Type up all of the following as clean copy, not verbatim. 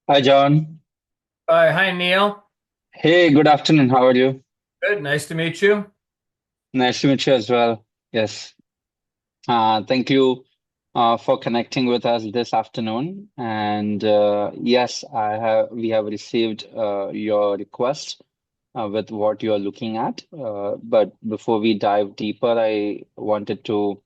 Hi, John. Hi, Neil. Hey, good afternoon. How are you? Good. Nice to meet you. Nice to meet you as well. Yes. Thank you for connecting with us this afternoon. And yes, we have received your request with what you are looking at. But before we dive deeper, I wanted to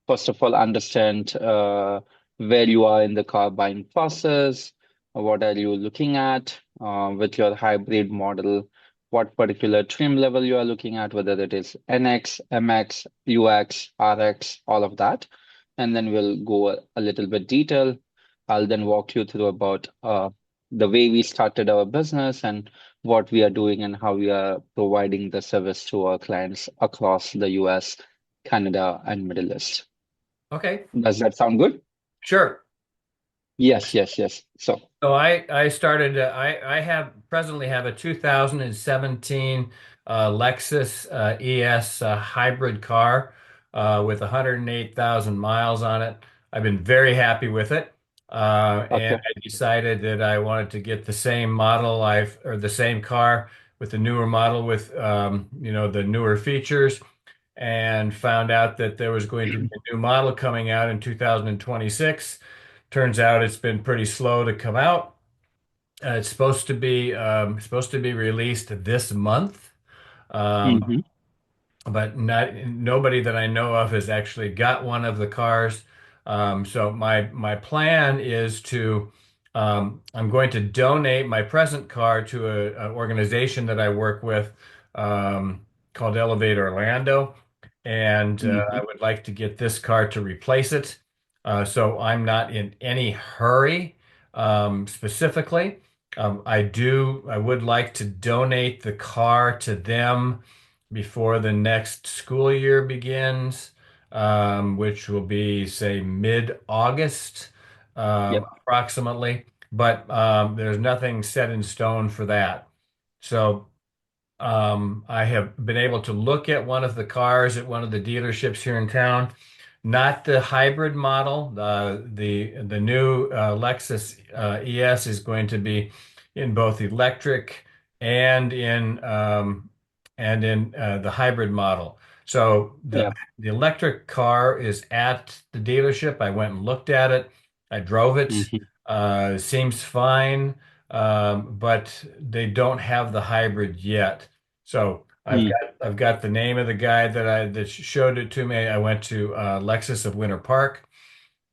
first of all, understand where you are in the car buying process. What are you looking at with your hybrid model? What particular trim level you are looking at, whether it is NX, MX, UX, RX, all of that. And then we'll go a little bit detail. I'll then walk you through about the way we started our business and what we are doing and how we are providing the service to our clients across the US, Canada, and Middle East. Okay. Does that sound good? Sure. Yes, yes, yes. So, So I started I have presently have a 2017 Lexus ES hybrid car with 108,000 miles on it. I've been very happy with it. And okay. I decided that I wanted to get the same model I've or the same car with the newer model with the newer features, and found out that there was going to be a new model coming out in 2026. Turns out it's been pretty slow to come out. It's supposed to be released this month, um, Hmm. but not nobody that I know of has actually got one of the cars. So my plan is to I'm going to donate my present car to an organization that I work with, called Elevate Orlando, and I Hmm. would like to get this car to replace it. So I'm not in any hurry, specifically. I would like to donate the car to them before the next school year begins, which will be, say, mid-August, Yep. approximately. But there's nothing set in stone for that. So I have been able to look at one of the cars at one of the dealerships here in town. Not the hybrid model. The new Lexus ES is going to be in both electric and in the hybrid model. So Yep. the electric car is at the dealership. I went and looked at it. I drove it. Hmm. Seems fine, but they don't have the hybrid yet. So I've got the name of the guy that showed it to me. I went to Lexus of Winter Park,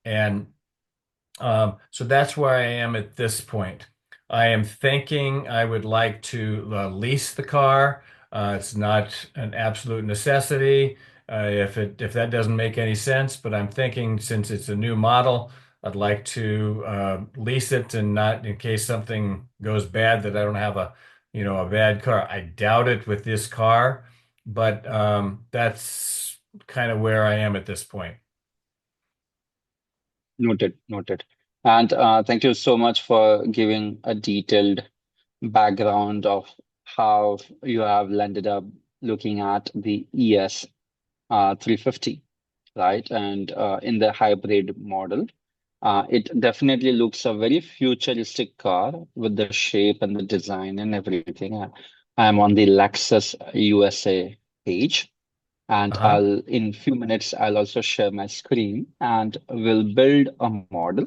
and so that's where I am at this point. I am thinking I would like to lease the car. It's not an absolute necessity, if that doesn't make any sense, but I'm thinking since it's a new model, I'd like to lease it, and not in case something goes bad that I don't have a bad car. I doubt it with this car, but that's kind of where I am at this point. Noted, noted. And thank you so much for giving a detailed background of how you have landed up looking at the ES 350, right? And in the hybrid model, it definitely looks a very futuristic car with the shape and the design and everything. I'm on the Lexus USA page, and Uh-huh. in few minutes I'll also share my screen and we'll build a model.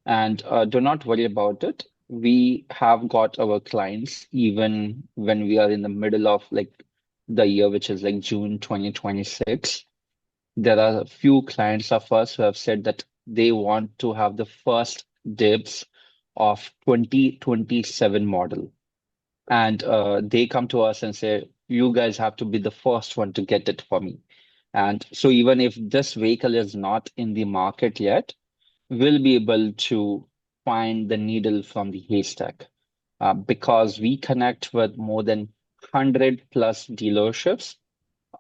And do not worry about it. We have got our clients even when we are in the middle of like the year, which is like June 2026. There are a few clients of us who have said that they want to have the first dibs of 2027 model. And they come to us and say, you guys have to be the first one to get it for me. And so even if this vehicle is not in the market yet, we'll be able to find the needle from the haystack because we connect with more than 100 plus dealerships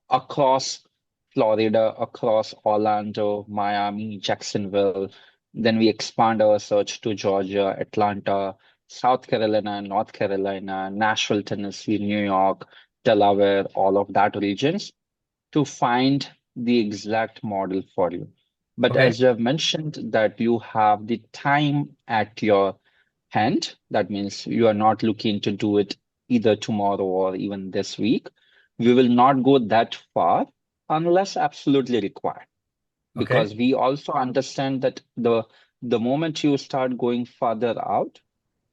across Florida, across Orlando, Miami, Jacksonville. Then we expand our search to Georgia, Atlanta, South Carolina, North Carolina, Nashville, Tennessee, New York, Delaware, all of that regions to find the exact model for you. But Okay. as you have mentioned that you have the time at your hand. That means you are not looking to do it either tomorrow or even this week. We will not go that far unless absolutely required, Okay. because we also understand that the moment you start going farther out,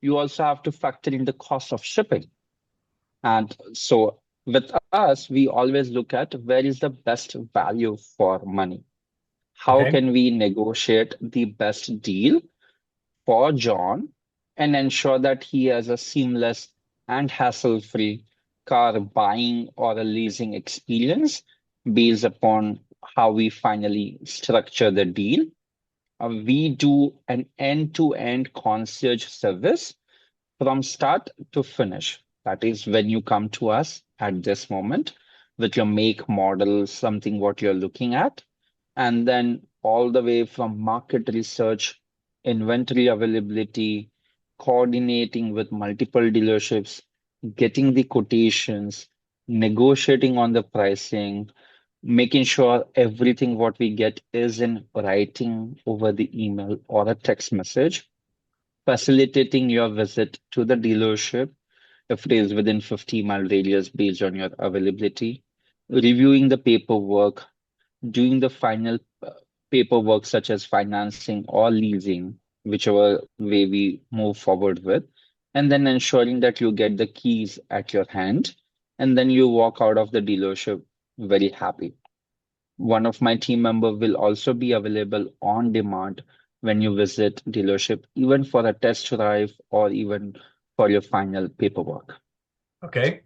you also have to factor in the cost of shipping. And so with us, we always look at where is the best value for money. How Okay. can we negotiate the best deal for John and ensure that he has a seamless and hassle-free car buying or a leasing experience based upon how we finally structure the deal. We do an end-to-end concierge service from start to finish. That is when you come to us at this moment with your make, model, something what you're looking at, and then all the way from market research, inventory availability, coordinating with multiple dealerships, getting the quotations, negotiating on the pricing, making sure everything what we get is in writing over the email or a text message, facilitating your visit to the dealership if it is within 50-mile radius based on your availability, reviewing the paperwork, doing the final paperwork such as financing or leasing, whichever way we move forward with, and then ensuring that you get the keys at your hand, and then you walk out of the dealership very happy. One of my team member will also be available on demand when you visit dealership, even for a test drive or even for your final paperwork. Okay.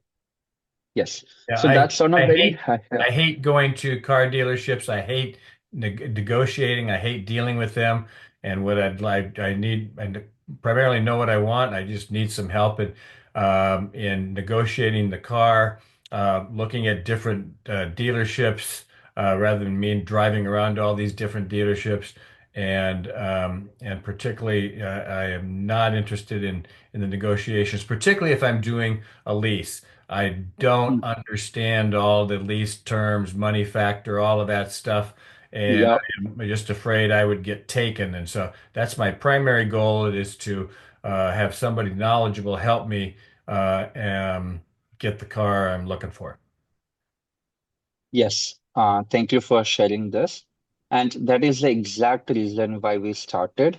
Yes. Yeah, So that's on a I very hate high. I hate going to car dealerships. I hate negotiating. I hate dealing with them. And what I'd like, I primarily know what I want. I just need some help in negotiating the car, looking at different dealerships rather than me driving around to all these different dealerships. And particularly, I am not interested in the negotiations, particularly if I'm doing a lease. I don't understand all the lease terms, money factor, all of that stuff. And Yep. I'm just afraid I would get taken. And so that's my primary goal is to have somebody knowledgeable help me get the car I'm looking for. Yes. Thank you for sharing this. And that is the exact reason why we started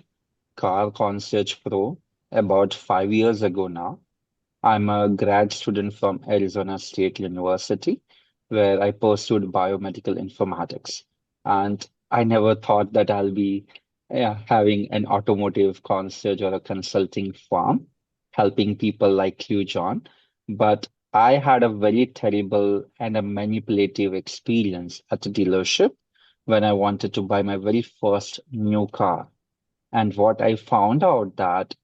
Car Concierge Pro about 5 years ago now. I'm a grad student from Arizona State University, where I pursued biomedical informatics. And I never thought that I'll be having an automotive concierge or a consulting firm helping people like you, John. But I had a very terrible and a manipulative experience at a dealership when I wanted to buy my very first new car. And what I found out that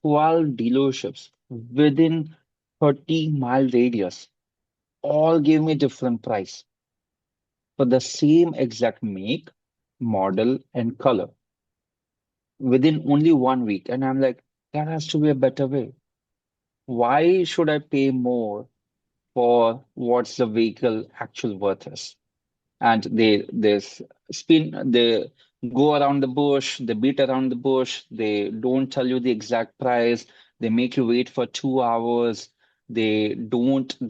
12 dealerships within 30-mile radius all gave me different price for the same exact make, model, and color within only 1 week. And I'm like, that has to be a better way. Why should I pay more for what's the vehicle actual worth is? And they go around the bush, they beat around the bush, they don't tell you the exact price, they make you wait for 2 hours, they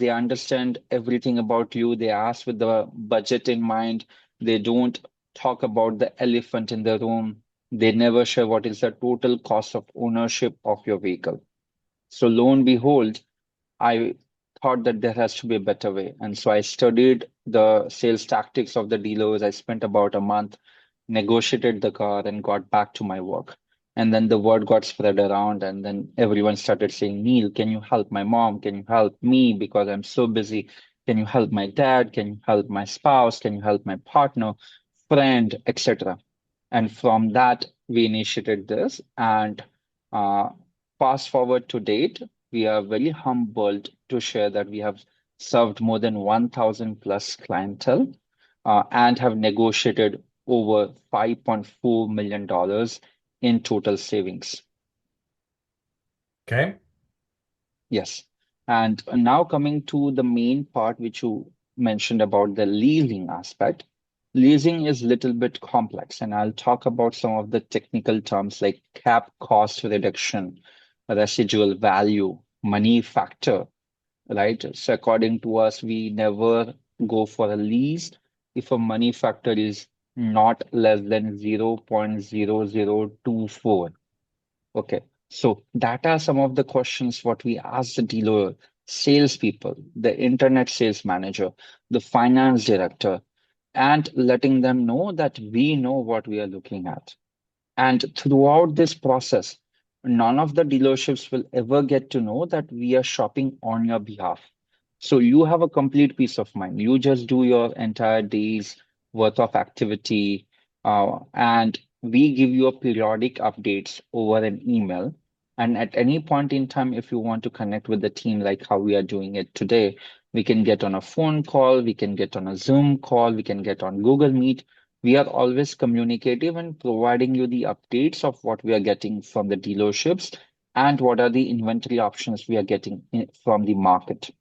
understand everything about you, they ask with the budget in mind, they don't talk about the elephant in the room, they never share what is the total cost of ownership of your vehicle. So lo and behold, I thought that there has to be a better way. And so I studied the sales tactics of the dealers. I spent about a month, negotiated the car, and got back to my work. And then the word got spread around, and then everyone started saying, Neil, can you help my mom? Can you help me because I'm so busy? Can you help my dad? Can you help my spouse? Can you help my partner, friend, etc.? And from that, we initiated this. And uh, fast forward to date, we are very humbled to share that we have served more than 1,000 plus clientele and have negotiated over $5.4 million in total savings. Okay. Yes. And now coming to the main part, which you mentioned about the leasing aspect. Leasing is a little bit complex, and I'll talk about some of the technical terms like cap cost reduction, residual value, money factor, right? So according to us, we never go for a lease if a money factor is not less than 0.0024. Okay. So that are some of the questions what we ask the dealer, salespeople, the internet sales manager, the finance director, and letting them know that we know what we are looking at. And throughout this process, none of the dealerships will ever get to know that we are shopping on your behalf. So you have a complete peace of mind. You just do your entire day's worth of activity, and we give you a periodic updates over an email. And at any point in time, if you want to connect with the team, like how we are doing it today, we can get on a phone call, we can get on a Zoom call, we can get on Google Meet. We are always communicative and providing you the updates of what we are getting from the dealerships and what are the inventory options we are getting from the market.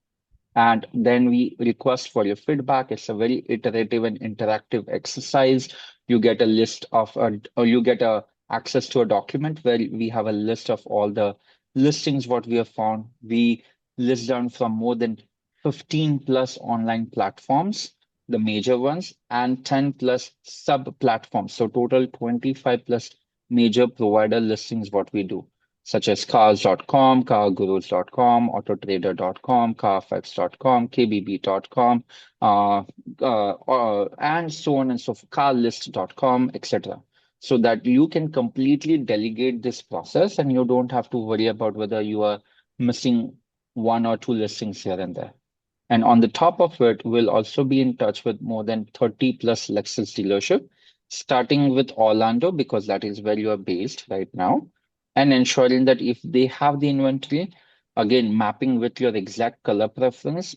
And then we request for your feedback. It's a very iterative and interactive exercise. You get a list of, or you get a access to a document where we have a list of all the listings what we have found. We list down from more than 15 plus online platforms, the major ones, and 10 plus sub platforms. So total 25 plus major provider listings what we do, such as cars.com, cargurus.com, autotrader.com, carfax.com, kbb.com, and so on and so forth, carlist.com, etc. So that you can completely delegate this process and you don't have to worry about whether you are missing one or two listings here and there. And on the top of it, we'll also be in touch with more than 30 plus Lexus dealership, starting with Orlando, because that is where you are based right now, and ensuring that if they have the inventory, again, mapping with your exact color preference,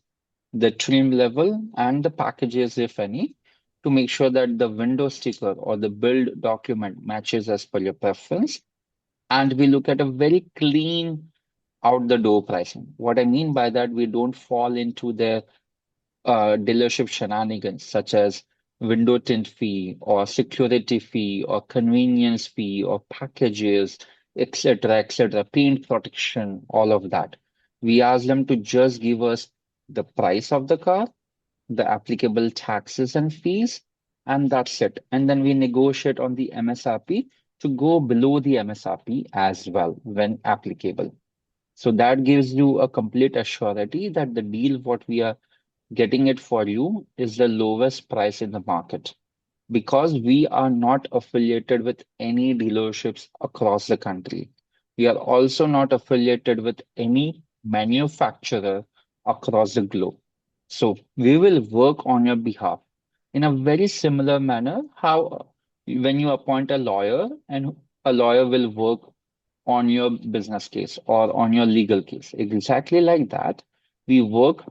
the trim level, and the packages, if any, to make sure that the window sticker or the build document matches as per your preference. And we look at a very clean out the door pricing. What I mean by that, we don't fall into their dealership shenanigans such as window tint fee or security fee or convenience fee or packages, etc., paint protection, all of that. We ask them to just give us the price of the car, the applicable taxes and fees, and that's it. And then we negotiate on the MSRP to go below the MSRP as well when applicable. So that gives you a complete assurity that the deal what we are getting it for you is the lowest price in the market because we are not affiliated with any dealerships across the country. We are also not affiliated with any manufacturer across the globe. So we will work on your behalf in a very similar manner how when you appoint a lawyer and a lawyer will work on your business case or on your legal case. Exactly like that, we work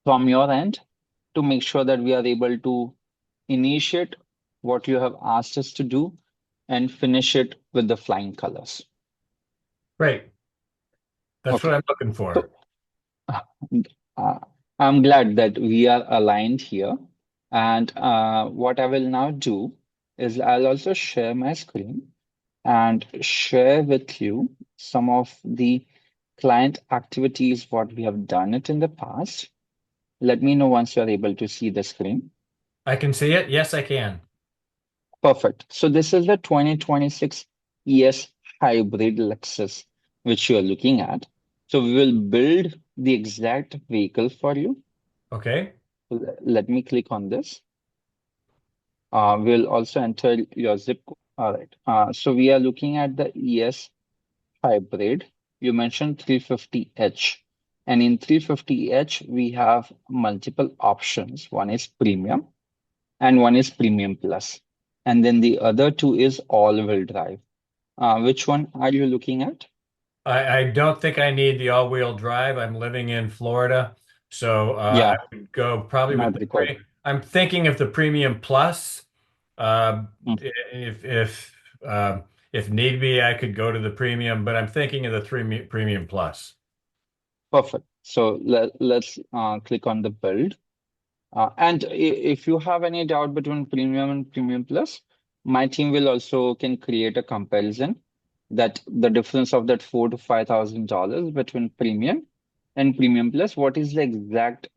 from your end to make sure that we are able to initiate what you have asked us to do and finish it with the flying colors. Great. That's what Okay. I'm looking for. So uh, I'm glad that we are aligned here. And what I will now do is I'll also share my screen and share with you some of the client activities, what we have done it in the past. Let me know once you're able to see the screen. I can see it. Yes, I can. Perfect. So this is the 2026 ES Hybrid Lexus, which you are looking at. So we will build the exact vehicle for you. Okay. Let me click on this. We'll also enter your zip code. All right. So we are looking at the ES Hybrid. You mentioned 350H. And in 350H, we have multiple options. One is premium and one is premium plus. And then the other two is all-wheel drive. Which one are you looking at? I don't think I need the all-wheel drive. I'm living in Florida, so I Yeah, would go probably with not the required. I'm thinking of the Premium Plus. Uh, Mm, if need be, I could go to the Premium, but I'm thinking of the Premium Plus. perfect. So let's click on the build. And if you have any doubt between premium and premium plus, my team will also can create a comparison. that the difference of that $4,000 to $5,000 between premium and premium plus, what is the exact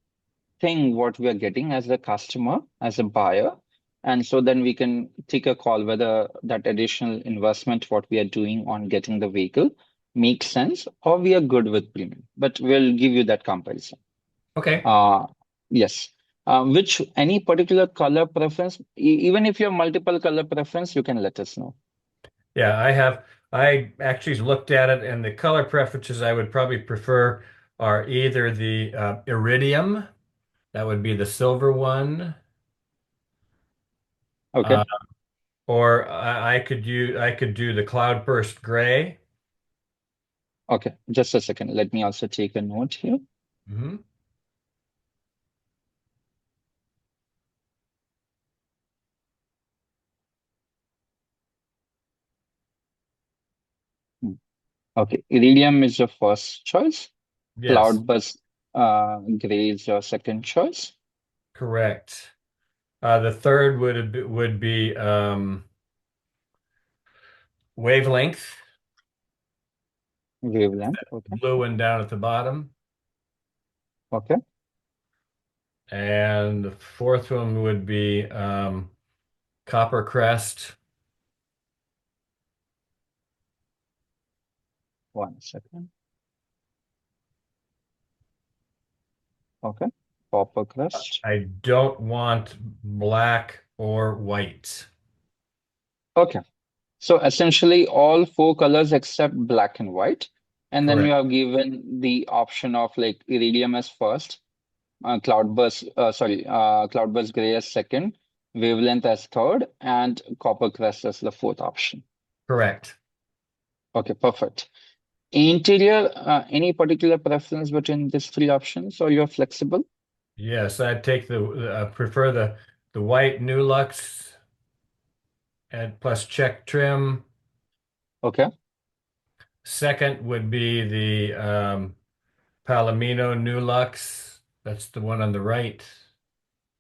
thing what we are getting as a customer, as a buyer. And so then we can take a call whether that additional investment, what we are doing on getting the vehicle makes sense or we are good with premium. But we'll give you that comparison. Okay. Uh, yes. Which any particular color preference, even if you have multiple color preference, you can let us know. Yeah, I actually looked at it, and the color preferences I would probably prefer are either the iridium, that would be the silver one, Okay. uh, or I could do the cloudburst gray. Okay. Just a second. Let me also take a note here. Hmm. Hmm. Okay. Iridium is your first choice. Yes, Cloudburst gray is your second choice. correct. The third would be wavelength, Wavelength. Okay. blue one down at the bottom, Okay. and the fourth one would be copper crest. One second. Okay. Copper crust. I don't want black or white. Okay. So essentially all four colors except black and white. And then you Correct. have given the option of like iridium as first, cloudburst gray as second, wavelength as third, and copper crest as the fourth option. Correct. Okay, perfect. Interior, any particular preference between these three options, or you're flexible? Yes, I'd take prefer the white Nulux and plus check trim. Okay. Second would be the Palomino Nulux. That's the one on the right.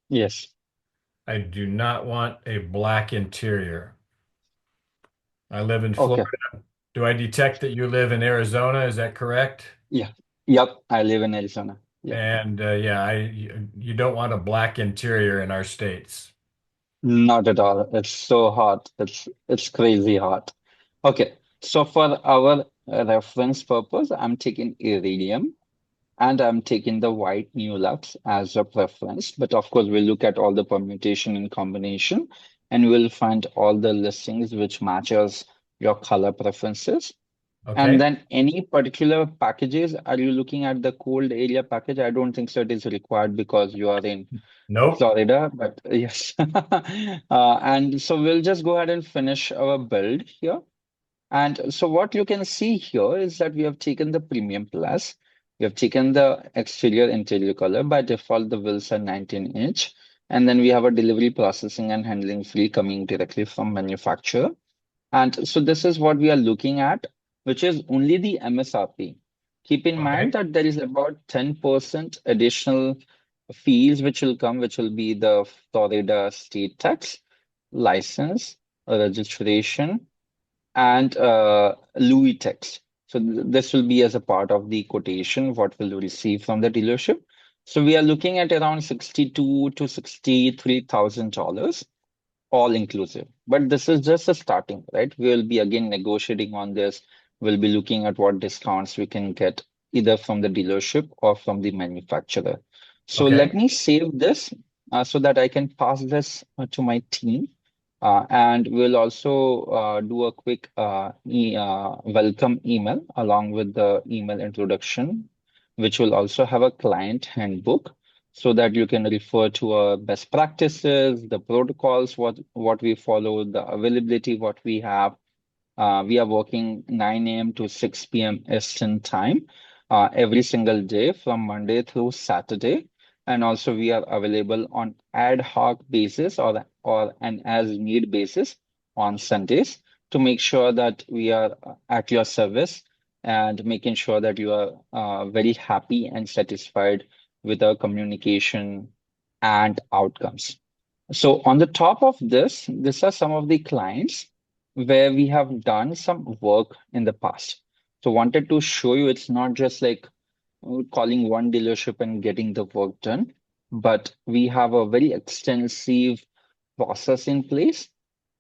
Yes. I do not want a black interior. I live in Florida. Okay. Do I detect that you live in Arizona? Is that correct? Yeah. Yep. I live in Arizona. Yeah. And yeah, you don't want a black interior in our states. Not at all. It's so hot. It's crazy hot. Okay. So for our reference purpose, I'm taking iridium and I'm taking the white New Lux as a preference. But of course, we'll look at all the permutation and combination and we'll find all the listings which matches your color preferences. And Okay. then any particular packages, are you looking at the cold area package? I don't think so it is required because you are in Nope. Florida, but yes. And so we'll just go ahead and finish our build here. And so what you can see here is that we have taken the Premium Plus. We have taken the exterior interior color. By default, the wheels are 19-inch. And then we have a delivery processing and handling fee coming directly from manufacturer. And so this is what we are looking at, which is only the MSRP. Keep in mind Okay. that there is about 10% additional fees which will come, which will be the Florida state tax, license, registration, and Louis tax. So this will be as a part of the quotation, what we'll receive from the dealership. So we are looking at around 62 to $63,000 all inclusive. But this is just a starting, right? We will be again negotiating on this. We'll be looking at what discounts we can get either from the dealership or from the manufacturer. So let Okay. me save this so that I can pass this to my team. And we'll also do a quick welcome email along with the email introduction, which will also have a client handbook so that you can refer to our best practices, the protocols, what we follow, the availability, what we have. We are working 9 a.m. to 6 p.m. Eastern time every single day from Monday through Saturday. And also we are available on ad hoc basis or an as need basis on Sundays to make sure that we are at your service and making sure that you are very happy and satisfied with our communication and outcomes. So on the top of this, these are some of the clients. where we have done some work in the past. So wanted to show you it's not just like calling one dealership and getting the work done, but we have a very extensive process in place.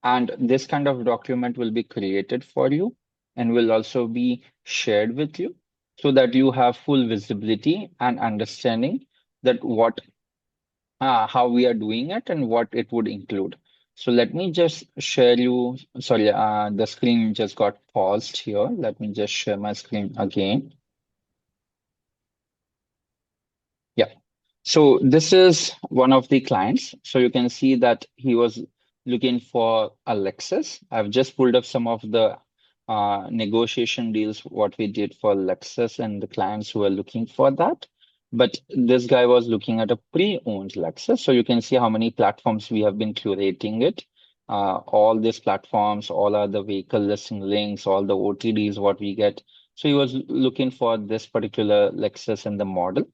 And this kind of document will be created for you and will also be shared with you so that you have full visibility and understanding that how we are doing it and what it would include. So let me just share you, sorry, the screen just got paused here. Let me just share my screen again. Yeah. So this is one of the clients. So you can see that he was looking for a Lexus. I've just pulled up some of the negotiation deals, what we did for Lexus and the clients who are looking for that. But this guy was looking at a pre-owned Lexus. So you can see how many platforms we have been curating it. All these platforms, all are the vehicle listing links, all the OTDs, what we get. So he was looking for this particular Lexus in the model.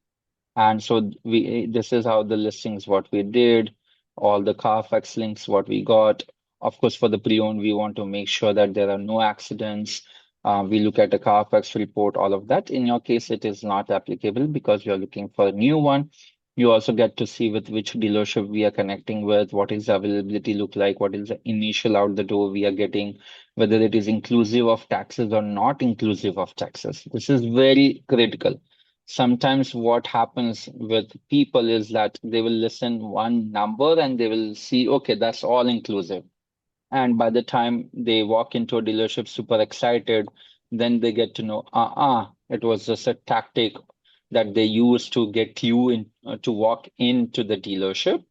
And so this is how the listings, what we did, all the Carfax links, what we got. Of course, for the pre-owned, we want to make sure that there are no accidents. We look at the Carfax report, all of that. In your case, it is not applicable because you're looking for a new one. You also get to see with which dealership we are connecting with, what is the availability look like, what is the initial out the door we are getting, whether it is inclusive of taxes or not inclusive of taxes. This is very critical. Sometimes what happens with people is that they will listen one number and they will see, okay, that's all inclusive. And by the time they walk into a dealership super excited, then they get to know, it was just a tactic that they used to get you in to walk into the dealership.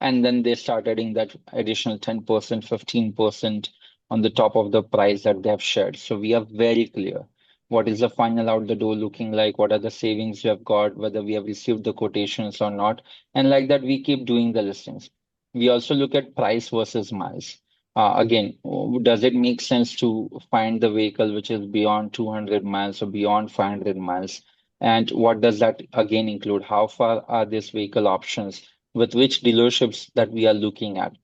And then they start adding that additional 10%, 15% on the top of the price that they have shared. So we are very clear. What is the final out the door looking like? What are the savings we have got? Whether we have received the quotations or not. And like that, we keep doing the listings. We also look at price versus miles. Again, does it make sense to find the vehicle which is beyond 200 miles or beyond 500 miles? And what does that again include? How far are these vehicle options? With which dealerships that we are looking at.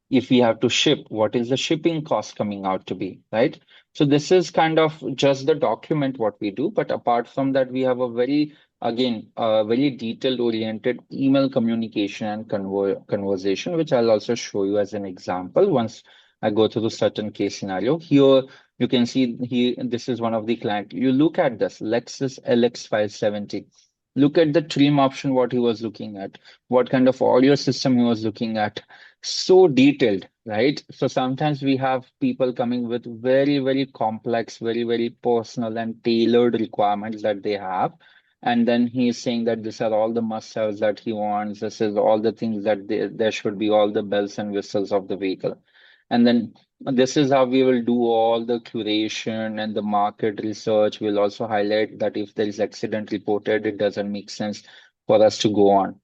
If we have to ship, what is the shipping cost coming out to be, right? So this is kind of just the document what we do, but apart from that, we have a very detailed oriented email communication and conversation, which I'll also show you as an example once I go through certain case scenario. Here you can see this is one of the client. You look at this Lexus LX 570. Look at the trim option, what he was looking at, what kind of audio system he was looking at. So detailed, right? So sometimes we have people coming with very complex, very personal and tailored requirements that they have. And then he's saying that these are all the must-haves that he wants. This is all the things that there should be all the bells and whistles of the vehicle. And then this is how we will do all the curation and the market research. We'll also highlight that if there is accident reported, it doesn't make sense for us to go on.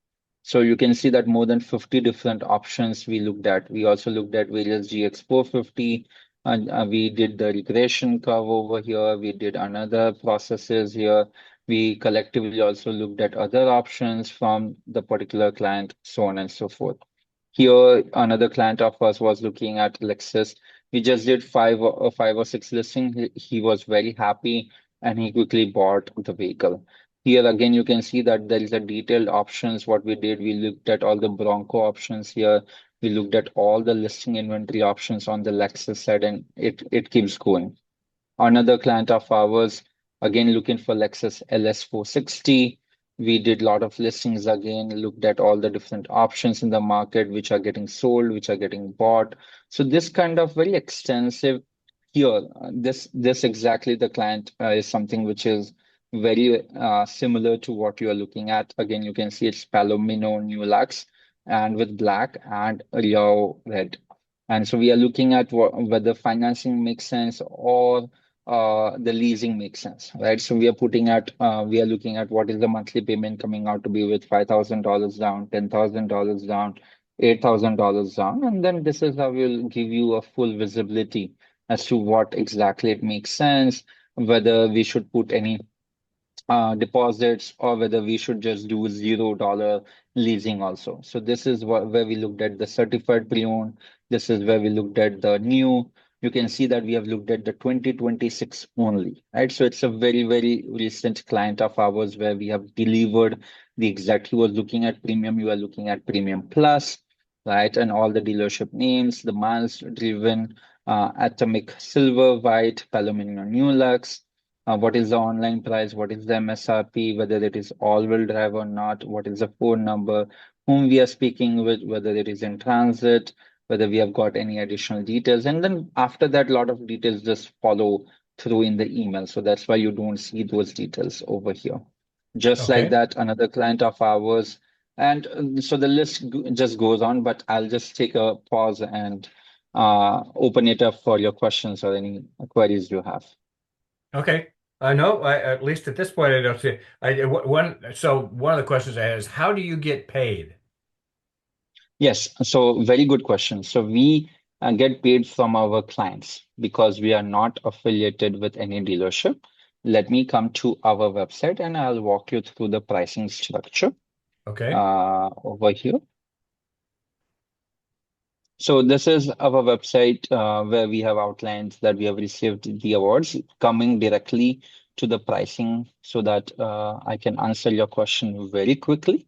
So you can see that more than 50 different options we looked at. We also looked at various GX450, and we did the regression curve over here. We did another processes here. We collectively also looked at other options from the particular client, so on and so forth. Here, another client of ours was looking at Lexus. We just did five or six listings. He was very happy and he quickly bought the vehicle. Here again, you can see that there is a detailed options. What we did, we looked at all the Bronco options here. We looked at all the listing inventory options on the Lexus side, and it keeps going. Another client of ours, again looking for Lexus LS460. We did a lot of listings again, looked at all the different options in the market, which are getting sold, which are getting bought. So this kind of very extensive here, this exactly the client is something which is very similar to what you are looking at. Again, you can see it's Palomino New Lux and with black and Rio red. And so we are looking at whether financing makes sense or the leasing makes sense, right? So we are looking at what is the monthly payment coming out to be with $5,000 down, $10,000 down, $8,000 down, and then this is how we'll give you a full visibility as to what exactly it makes sense, whether we should put any deposits or whether we should just do $0 leasing also. So this is where we looked at the certified pre-owned. This is where we looked at the new. you can see that we have looked at the 2026 only, right? So it's a very, very recent client of ours where we have delivered the exact, he was looking at premium, you are looking at premium plus, right? And all the dealership names, the miles driven, atomic silver, white, palomino new lux, what is the online price, what is the MSRP, whether it is all-wheel drive or not, what is the phone number, whom we are speaking with, whether it is in transit, whether we have got any additional details. And then after that, a lot of details just follow through in the email. So that's why you don't see those details over here. Just like Okay. that, another client of ours. And so the list just goes on, but I'll just take a pause and open it up for your questions or any queries you have. Okay. No, at least at this point, I don't see. So one of the questions I had is, how do you get paid? Yes, so very good question. So we get paid from our clients because we are not affiliated with any dealership. Let me come to our website and I'll walk you through the pricing structure Okay. over here. So this is our website where we have outlined that we have received the awards coming directly to the pricing so that I can answer your question very quickly.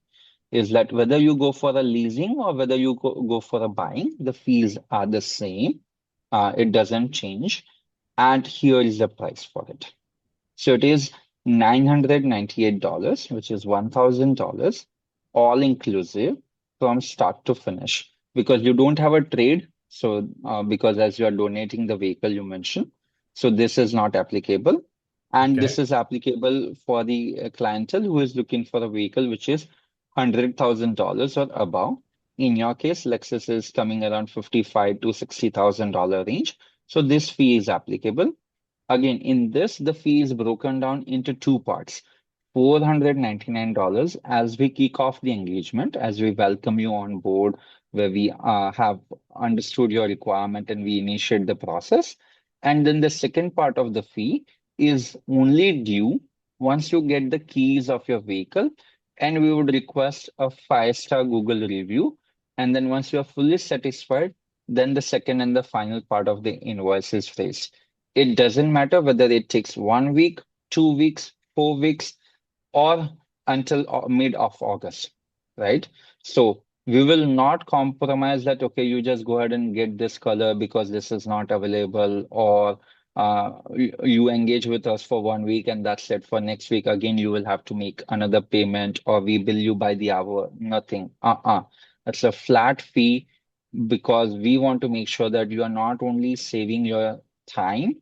Is that whether you go for a leasing or whether you go for a buying, the fees are the same. It doesn't change. And here is the price for it. So it is $998, which is $1,000, all inclusive from start to finish. Because you don't have a trade, so because as you are donating the vehicle you mentioned, so this is not applicable. And Okay. this is applicable for the clientele who is looking for a vehicle which is $100,000 or above. In your case, Lexus is coming around 55 to $60,000 range. So this fee is applicable. Again, in this, the fee is broken down into two parts. $499 as we kick off the engagement, as we welcome you on board, where we have understood your requirement and we initiate the process. And then the second part of the fee is only due once you get the keys of your vehicle, and we would request a 5-star Google review. And then once you are fully satisfied, then the second and the final part of the invoice is raised. It doesn't matter whether it takes 1 week, 2 weeks, 4 weeks, or until mid of August, right? So we will not compromise that, okay, you just go ahead and get this color because this is not available, or you engage with us for 1 week and that's it. For next week, again, you will have to make another payment or we bill you by the hour. Nothing. That's a flat fee because we want to make sure that you are not only saving your time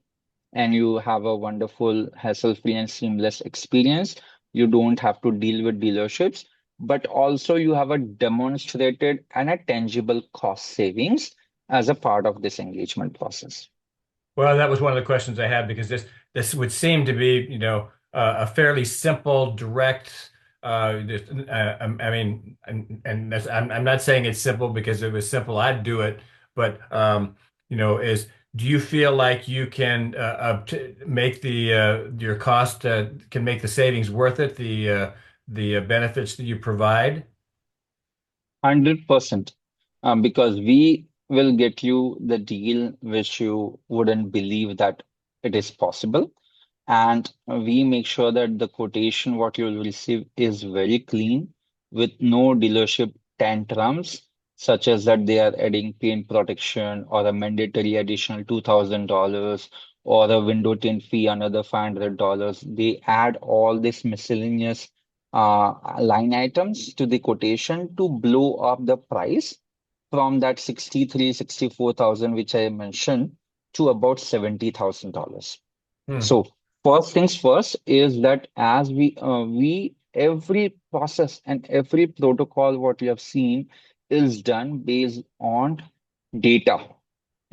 and you have a wonderful hassle-free and seamless experience. You don't have to deal with dealerships, but also you have a demonstrated and a tangible cost savings as a part of this engagement process. Well, that was one of the questions I had because this would seem to be, a fairly simple, direct. I mean, and I'm not saying it's simple because if it was simple, I'd do it. But is do you feel like you can make the your cost can make the savings worth it, the benefits that you provide? 100%. Because we will get you the deal which you wouldn't believe that it is possible. And we make sure that the quotation what you will receive is very clean with no dealership tantrums, such as that they are adding paint protection or a mandatory additional $2,000 or a window tint fee another $500. They add all this miscellaneous line items to the quotation to blow up the price from that 63, 64,000 which I mentioned to about $70,000. Hmm. So first things first is that as we every process and every protocol what you have seen is done based on data,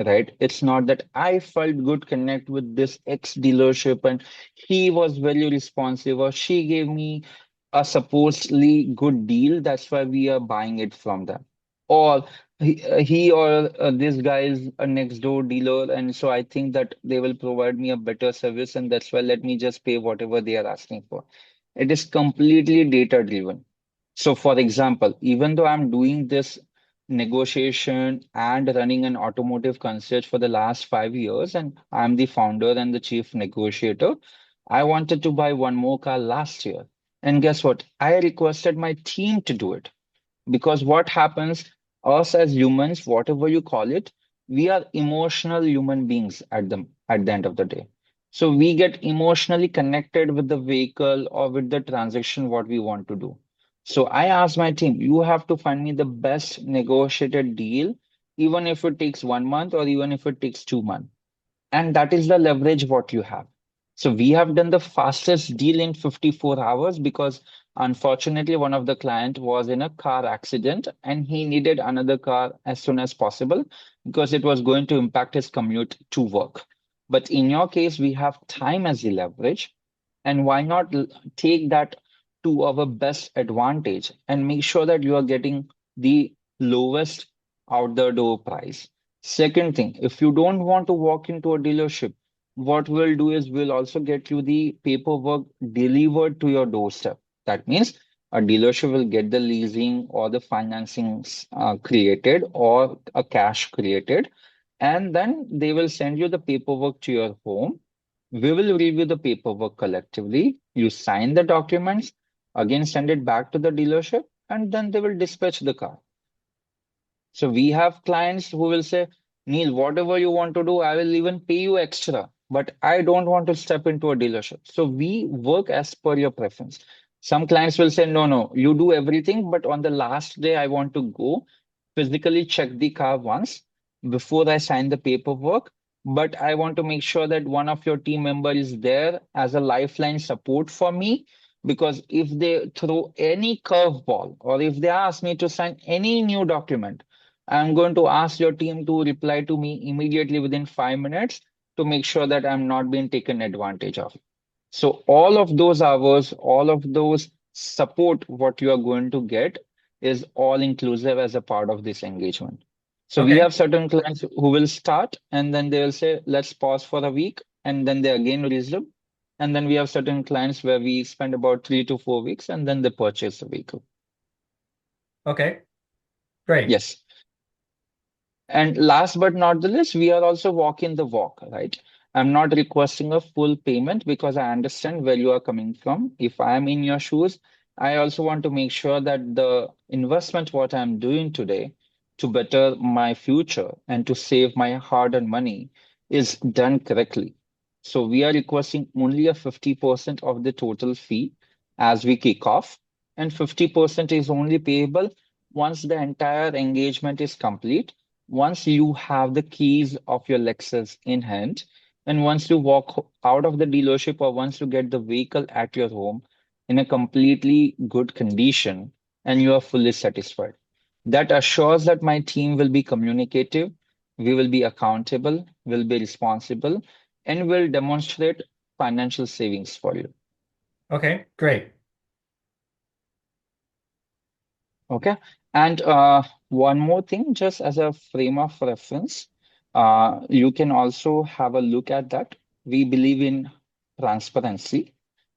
right? It's not that I felt good connect with this ex dealership and he was very responsive or she gave me a supposedly good deal. That's why we are buying it from them. Or he or this guy is a next door dealer, and so I think that they will provide me a better service, and that's why let me just pay whatever they are asking for. It is completely data driven. So, for example, even though I'm doing this negotiation and running an automotive concierge for the last 5 years, and I'm the founder and the chief negotiator. I wanted to buy one more car last year. And guess what? I requested my team to do it. Because what happens, us as humans, whatever you call it, we are emotional human beings at the end of the day. So we get emotionally connected with the vehicle or with the transaction what we want to do. So I asked my team, you have to find me the best negotiated deal, even if it takes 1 month or even if it takes 2 months. And that is the leverage what you have. So we have done the fastest deal in 54 hours because unfortunately one of the client was in a car accident and he needed another car as soon as possible because it was going to impact his commute to work. But in your case, we have time as the leverage, and why not take that to our best advantage and make sure that you are getting the lowest out the door price. Second thing, if you don't want to walk into a dealership, what we'll do is we'll also get you the paperwork delivered to your doorstep. That means a dealership will get the leasing or the financing created or a cash created, and then they will send you the paperwork to your home. We will review the paperwork collectively. You sign the documents, again send it back to the dealership, and then they will dispatch the car. So we have clients who will say, Neil, whatever you want to do, I will even pay you extra, but I don't want to step into a dealership. So we work as per your preference. Some clients will say, no, no, you do everything, but on the last day, I want to go physically check the car once before I sign the paperwork. But I want to make sure that one of your team member is there as a lifeline support for me. Because if they throw any curveball or if they ask me to sign any new document, I'm going to ask your team to reply to me immediately within 5 minutes to make sure that I'm not being taken advantage of. So all of those hours, all of those support, what you are going to get is all inclusive as a part of this engagement. So we Okay. have certain clients who will start and then they will say, let's pause for a week, and then they again resume. And then we have certain clients where we spend about 3 to 4 weeks and then they purchase the vehicle. Okay. Great. Yes. And last but not the least, we are also walking the walk, right? I'm not requesting a full payment because I understand where you are coming from. If I'm in your shoes, I also want to make sure that the investment what I'm doing today to better my future and to save my hard-earned money is done correctly. So we are requesting only a 50% of the total fee as we kick off, and 50% is only payable once the entire engagement is complete, once you have the keys of your Lexus in hand, and once you walk out of the dealership or once you get the vehicle at your home in a completely good condition and you are fully satisfied. That assures that my team will be communicative, we will be accountable, will be responsible, and will demonstrate financial savings for you. Okay. Great. Okay. And one more thing, just as a frame of reference, you can also have a look at that. We believe in transparency.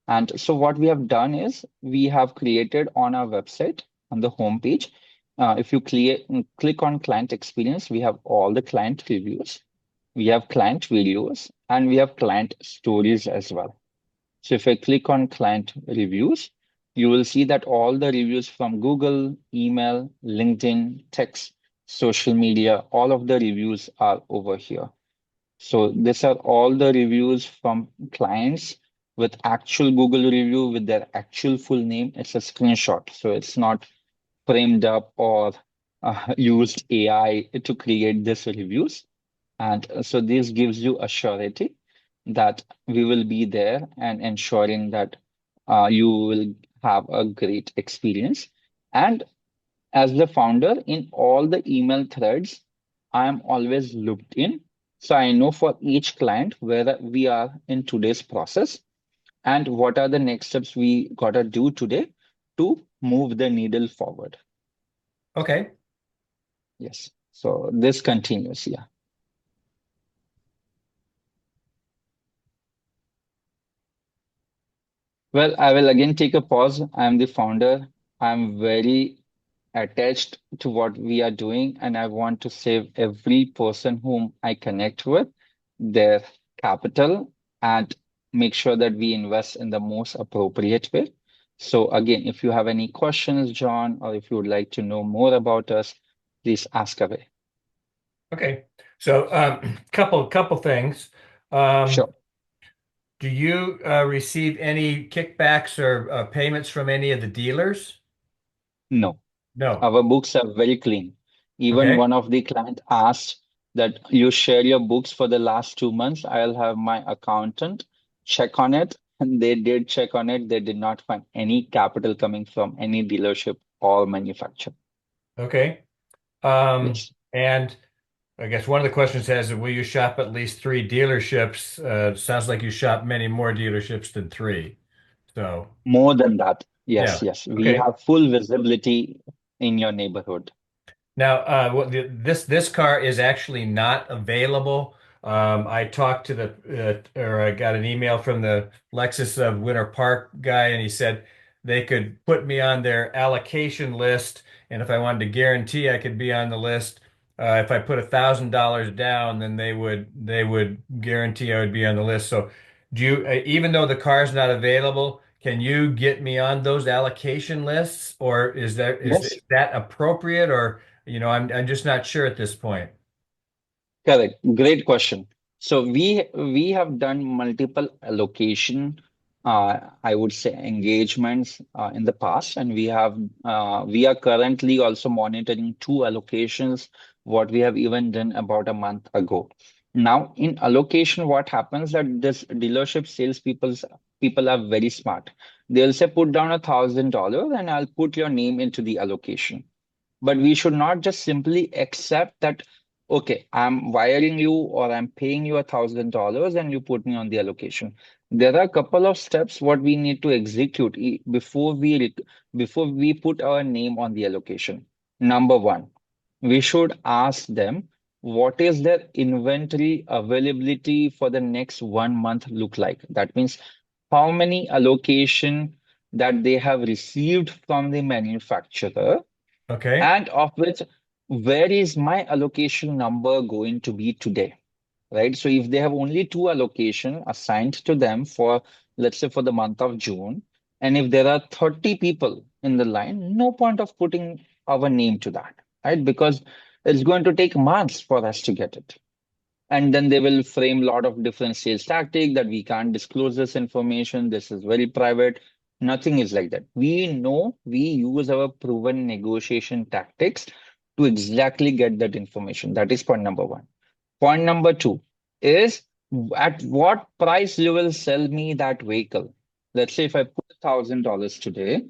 And so what we have done is we have created on our website on the homepage. If you click on client experience, we have all the client reviews, we have client videos, and we have client stories as well. So if I click on client reviews, you will see that all the reviews from Google, email, LinkedIn, text, social media, all of the reviews are over here. So these are all the reviews from clients with actual Google review with their actual full name. It's a screenshot. So it's not framed up or used AI to create these reviews. And so this gives you a surety that we will be there and ensuring that you will have a great experience. And as the founder, in all the email threads, I am always looped in. So I know for each client where we are in today's process and what are the next steps we gotta do today to move the needle forward. Okay. Yes. So this continues. Yeah. Well, I will again take a pause. I'm the founder. I'm very attached to what we are doing, and I want to save every person whom I connect with their capital and make sure that we invest in the most appropriate way. So again, if you have any questions, John, or if you would like to know more about us, please ask away. Okay. So, couple things. Um, Sure. do you receive any kickbacks or payments from any of the dealers? No. No. Our books are very clean. Even Okay. one of the client asked that you share your books for the last 2 months. I'll have my accountant check on it. And they did check on it. They did not find any capital coming from any dealership or manufacturer. Okay. Yes. And I guess one of the questions says, will you shop at least three dealerships? Sounds like you shop many more dealerships than three. So, More than that. yeah. Yes, yes. We Okay. have full visibility in your neighborhood. Now, this car is actually not available. I talked to or I got an email from the Lexus of Winter Park guy, and he said they could put me on their allocation list, and if I wanted to guarantee I could be on the list, if I put $1,000 down, then they would guarantee I would be on the list. So, do you, even though the car is not available? Can you get me on those allocation lists, or is Yes. that appropriate, or I'm just not sure at this point. Correct. Great question. So we have done multiple allocation, I would say engagements in the past, and we are currently also monitoring two allocations, what we have even done about a month ago. Now, in allocation, what happens that this dealership people are very smart. They'll say put down $1,000 and I'll put your name into the allocation. But we should not just simply accept that, okay, I'm wiring you or I'm paying you $1,000 and you put me on the allocation. There are a couple of steps what we need to execute before we put our name on the allocation. Number one, we should ask them what is their inventory availability for the next 1 month look like. That means how many allocation that they have received from the manufacturer Okay. and of which where is my allocation number going to be today, right? So if they have only two allocation assigned to them for, let's say, for the month of June, and if there are 30 people in the line, no point of putting our name to that, right? Because it's going to take months for us to get it. And then they will frame a lot of different sales tactic that we can't disclose this information. This is very private. Nothing is like that. We know we use our proven negotiation tactics to exactly get that information. That is point number one. Point number two is at what price you will sell me that vehicle. Let's say if I put $1,000 today,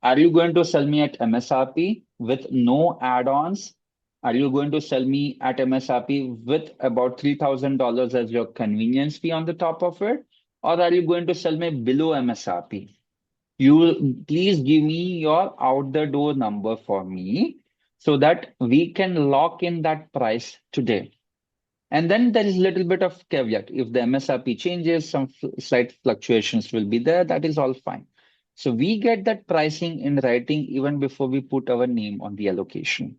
are you going to sell me at MSRP with no add-ons? Are you going to sell me at MSRP with about $3,000 as your convenience fee on the top of it? Or are you going to sell me below MSRP? You please give me your out the door number for me so that we can lock in that price today. And then there is a little bit of caveat. If the MSRP changes, some slight fluctuations will be there. That is all fine. So we get that pricing in writing even before we put our name on the allocation.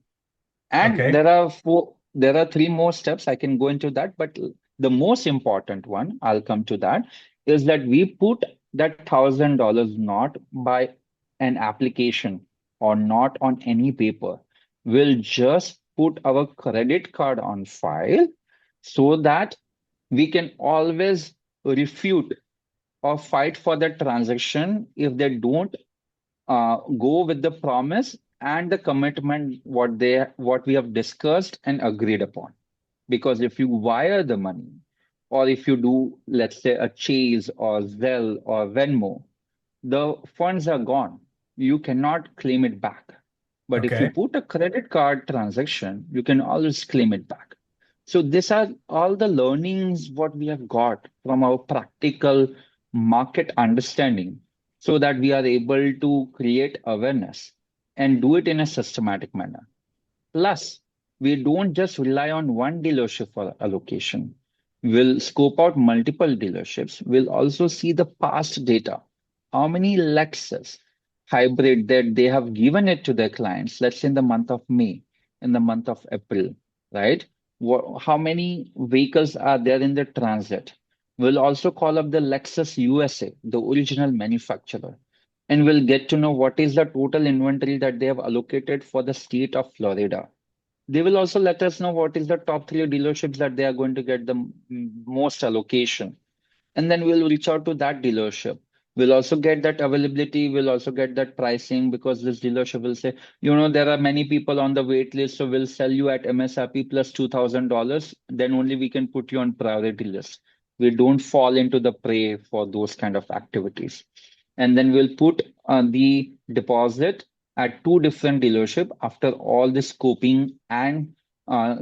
And Okay. there are three more steps. I can go into that, but the most important one, I'll come to that, is that we put that $1,000 not by an application or not on any paper. We'll just put our credit card on file so that we can always refute or fight for that transaction if they don't go with the promise and the commitment what we have discussed and agreed upon. Because if you wire the money, or if you do, let's say, a Chase or Zelle or Venmo, the funds are gone. You cannot claim it back. But if you Okay. put a credit card transaction, you can always claim it back. So these are all the learnings what we have got from our practical market understanding so that we are able to create awareness and do it in a systematic manner. Plus, we don't just rely on one dealership for allocation. We'll scope out multiple dealerships. We'll also see the past data. How many Lexus? hybrid that they have given it to their clients, let's say in the month of May, in the month of April, right? How many vehicles are there in the transit? We'll also call up the Lexus USA, the original manufacturer, and we'll get to know what is the total inventory that they have allocated for the state of Florida. They will also let us know what is the top three dealerships that they are going to get the most allocation, and then we'll reach out to that dealership. We'll also get that availability, we'll also get that pricing, because this dealership will say, there are many people on the wait list, so we'll sell you at MSRP plus $2,000, then only we can put you on priority list. We don't fall into the prey for those kind of activities. And then we'll put the deposit at two different dealership after all the scoping and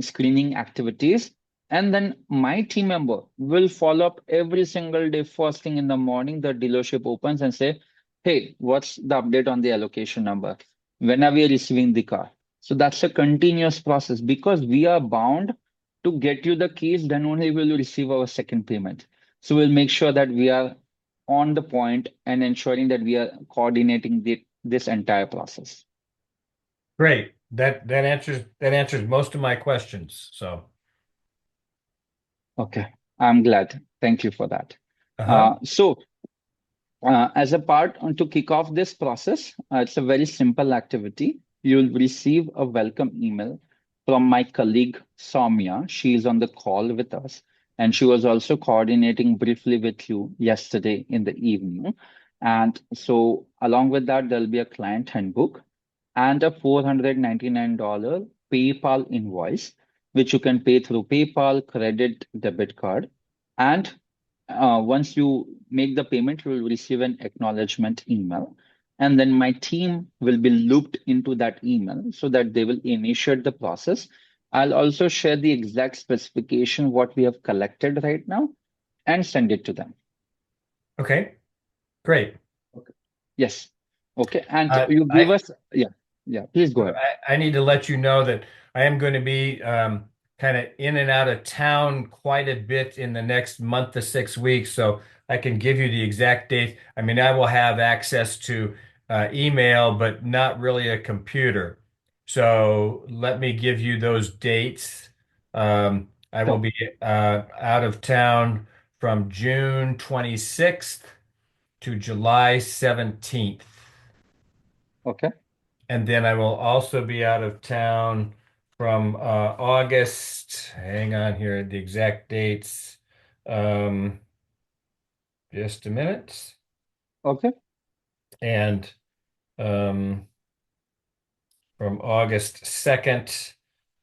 screening activities. And then my team member will follow up every single day, first thing in the morning. The dealership opens and say, hey, what's the update on the allocation number? When are we receiving the car? So that's a continuous process, because we are bound to get you the keys, then only will you receive our second payment. So we'll make sure that we are on the point and ensuring that we are coordinating this entire process. Great. That answers most of my questions. So, Okay, I'm glad. Thank you for that. uh-huh. So, as a part to kick off this process, it's a very simple activity. You'll receive a welcome email from my colleague Soumya. She is on the call with us, and she was also coordinating briefly with you yesterday in the evening. And so, along with that, there'll be a client handbook and a $499 PayPal invoice, which you can pay through PayPal, credit, debit card. And once you make the payment, you will receive an acknowledgement email. And then my team will be looped into that email so that they will initiate the process. I'll also share the exact specification, what we have collected right now, and send it to them. Okay, great. Okay. Yes. Okay. And Uh, you give I us, yeah, yeah, please go ahead. I need to let you know that I am going to be kind of in and out of town quite a bit in the next month to 6 weeks, so I can give you the exact date. I mean, I will have access to email, but not really a computer. So let me give you those dates. I will Sure. be out of town from June 26th to July 17th. Okay. And then I will also be out of town from August. Hang on here, the exact dates. Um, just a minute. Okay. And um, from August 2nd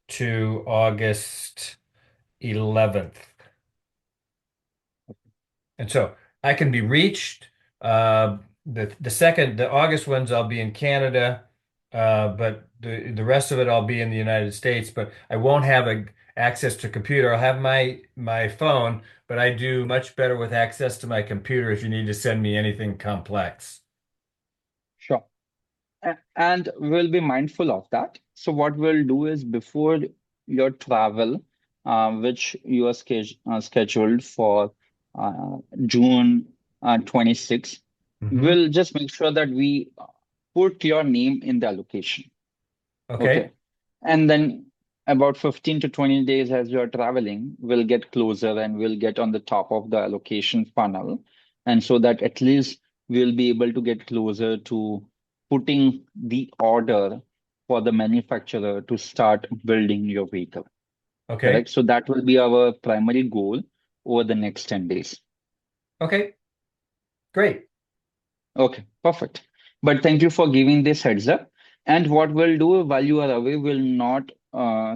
to August 11th. And so I can be reached. The August ones, I'll be in Canada, but the rest of it, I'll be in the United States. But I won't have access to computer. I'll have my phone, but I do much better with access to my computer if you need to send me anything complex. Sure. And we'll be mindful of that. So what we'll do is, before your travel, which you are scheduled for June 26th, Hmm. we'll just make sure that we put your name in the allocation. Okay. Okay. And then about 15 to 20 days as you're traveling, we'll get closer and we'll get on the top of the allocation funnel. And so that at least we'll be able to get closer to putting the order for the manufacturer to start building your vehicle. Okay. Correct. So that will be our primary goal over the next 10 days. Okay. Great. Okay, perfect. But thank you for giving this heads up. And what we'll do while you are away, we'll not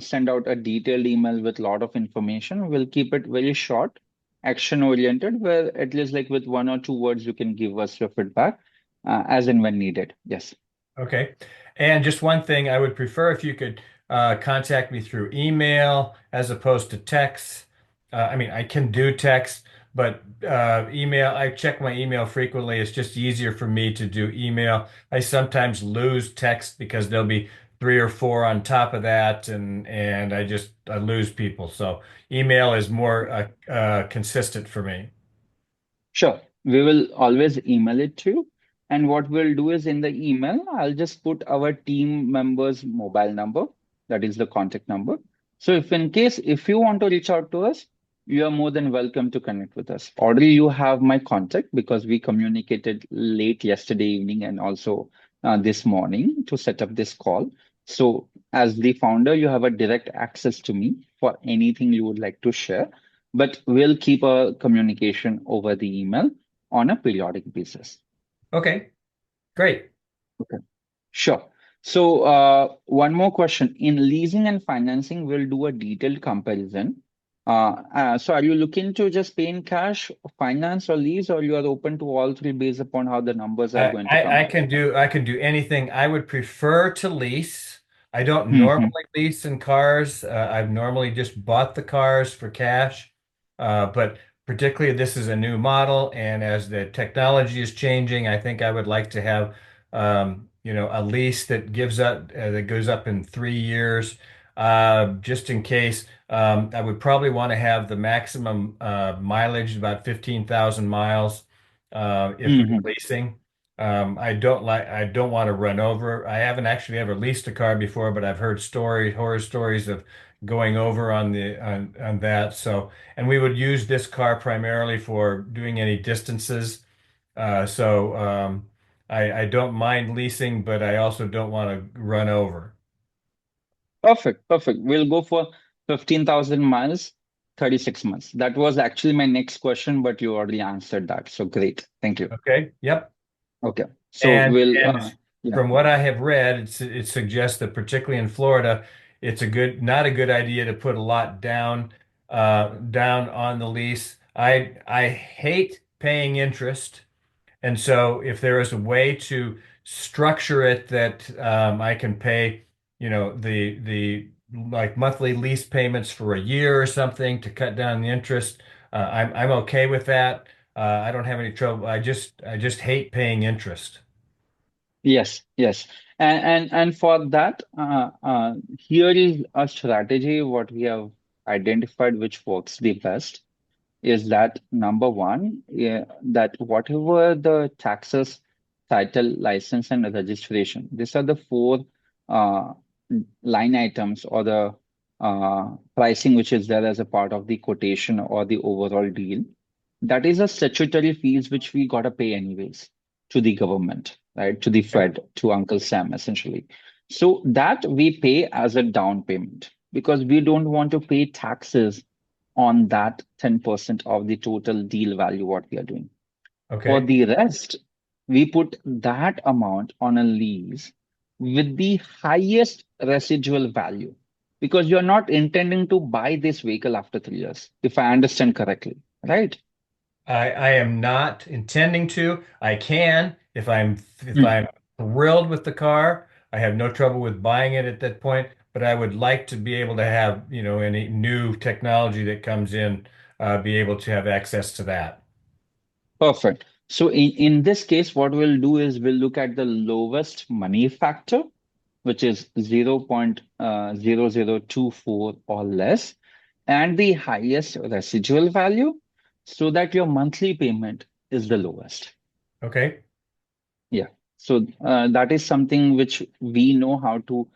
send out a detailed email with a lot of information. We'll keep it very short, action oriented, where at least like with one or two words, you can give us your feedback as and when needed. Yes. Okay. And just one thing, I would prefer if you could contact me through email as opposed to text. I mean, I can do text, but email, I check my email frequently. It's just easier for me to do email. I sometimes lose text because there'll be three or four on top of that, and I lose people. So email is more consistent for me. Sure. We will always email it to you. And what we'll do is in the email, I'll just put our team member's mobile number, that is the contact number. So if in case if you want to reach out to us, you are more than welcome to connect with us. Already you have my contact because we communicated late yesterday evening and also this morning to set up this call. So as the founder, you have a direct access to me for anything you would like to share, but we'll keep a communication over the email on a periodic basis. Okay, great. Okay. Sure. So, one more question. In leasing and financing, we'll do a detailed comparison. So are you looking to just pay in cash, finance, or lease, or you are open to all three based upon how the numbers are I, going to I come I out? can do anything. I would prefer to lease. I don't Hmm. normally lease in cars. I've normally just bought the cars for cash. But particularly this is a new model, and as the technology is changing, I think I would like to have a lease that gives up that goes up in 3 years. Just in case, I would probably want to have the maximum mileage, about 15,000 miles, if we were Hmm. leasing. I don't want to run over. I haven't actually ever leased a car before, but I've heard horror stories of going over on that. So, and we would use this car primarily for doing any distances. I don't mind leasing, but I also don't want to run over. Perfect. Perfect. We'll go for 15,000 miles, 36 months. That was actually my next question, but you already answered that. So great. Thank you. Okay. Yep. Okay. So And yeah. from what I have read, it suggests that particularly in Florida, it's not a good idea to put a lot down on the lease. I hate paying interest, and so if there is a way to structure it that I can pay, the like monthly lease payments for a year or something to cut down the interest, I'm okay with that. I don't have any trouble. I just hate paying interest. Yes, yes. And for that, here is a strategy what we have identified which works the best is that number one, yeah, that whatever the taxes, title, license, and registration, these are the four uh, line items or the pricing which is there as a part of the quotation or the overall deal. That is a statutory fees which we gotta pay anyways to the government, right? To the Okay. Fed, to Uncle Sam, essentially. So that we pay as a down payment because we don't want to pay taxes on that 10% of the total deal value what we are doing. For Okay. the rest, we put that amount on a lease with the highest residual value because you're not intending to buy this vehicle after 3 years, if I understand correctly, right? I am not intending to. I can if Mm. I'm thrilled with the car. I have no trouble with buying it at that point, but I would like to be able to have, any new technology that comes in, be able to have access to that. Perfect. So in this case, what we'll do is we'll look at the lowest money factor, which is 0.0024 or less, and the highest residual value so that your monthly payment is the lowest. Okay. Yeah. So that is something which we know how to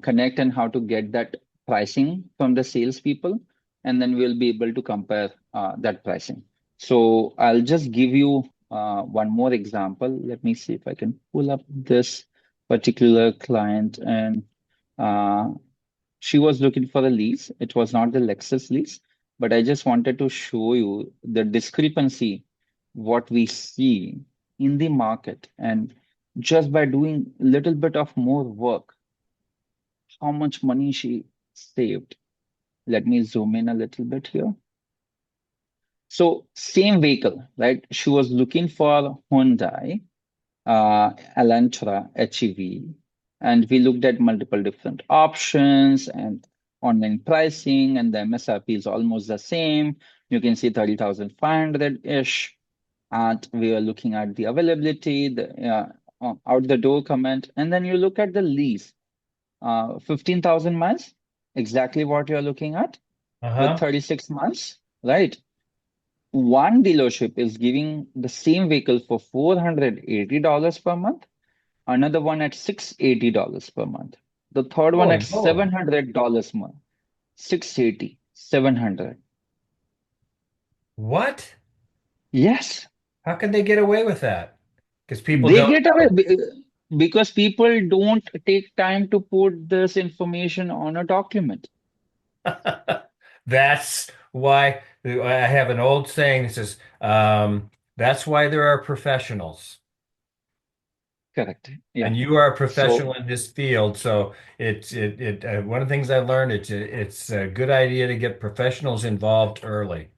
connect and how to get that pricing from the salespeople, and then we'll be able to compare that pricing. So I'll just give you one more example. Let me see if I can pull up this particular client, and uh, she was looking for a lease. It was not the Lexus lease, but I just wanted to show you the discrepancy, what we see in the market. And just by doing a little bit of more work, how much money she saved. Let me zoom in a little bit here. So same vehicle, right? She was looking for Hyundai Elantra HEV, and we looked at multiple different options and online pricing, and the MSRP is almost the same. You can see 30,500-ish, and we are looking at the availability, the out the door comment, and then you look at the lease, 15,000 miles, exactly what you're looking at with Uh-huh. 36 months, right? one dealership is giving the same vehicle for $480 per month, another one at $680 per month, the third one Holy at moly. $700 a month, 680, 700. What? Yes, How can they get away with that? Because people they don't get away know. because people don't take time to put this information on a document. That's why I have an old saying that says, that's why there are professionals. Correct. Yeah. And you are a So, professional in this field. So one of the things I learned, it's a good idea to get professionals involved early.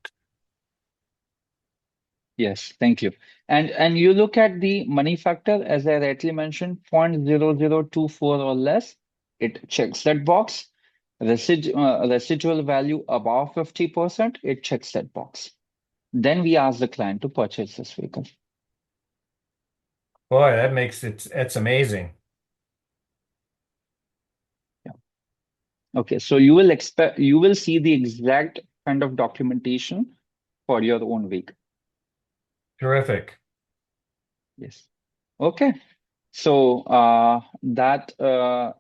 yes, thank you. And you look at the money factor, as I rightly mentioned, 0.0024 or less, it checks that box. Residual value above 50%, it checks that box. Then we ask the client to purchase this vehicle. Boy, it's amazing. Yeah. Okay, so you will see the exact kind of documentation for your own vehicle. Terrific. Yes. Okay. So that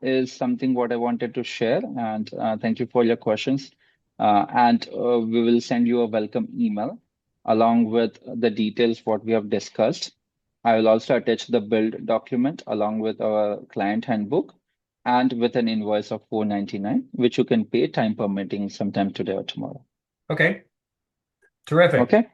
is something what I wanted to share, and thank you for your questions. And we will send you a welcome email along with the details what we have discussed. I will also attach the build document along with our client handbook and with an invoice of 499, which you can pay time permitting sometime today or tomorrow. Okay. Terrific. Okay,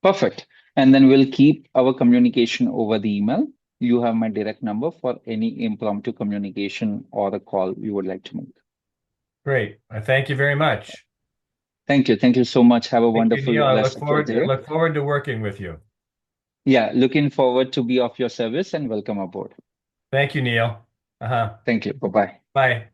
perfect. And then we'll keep our communication over the email. You have my direct number for any impromptu communication or a call you would like to make. Great. I thank you very much. Thank you. Thank you so much. Have a Thank you, wonderful Neil. rest of your I day. look forward to working with you. Yeah, looking forward to be of your service and welcome aboard. Thank you, Neil. Uh-huh. Thank you. Bye-bye. Bye.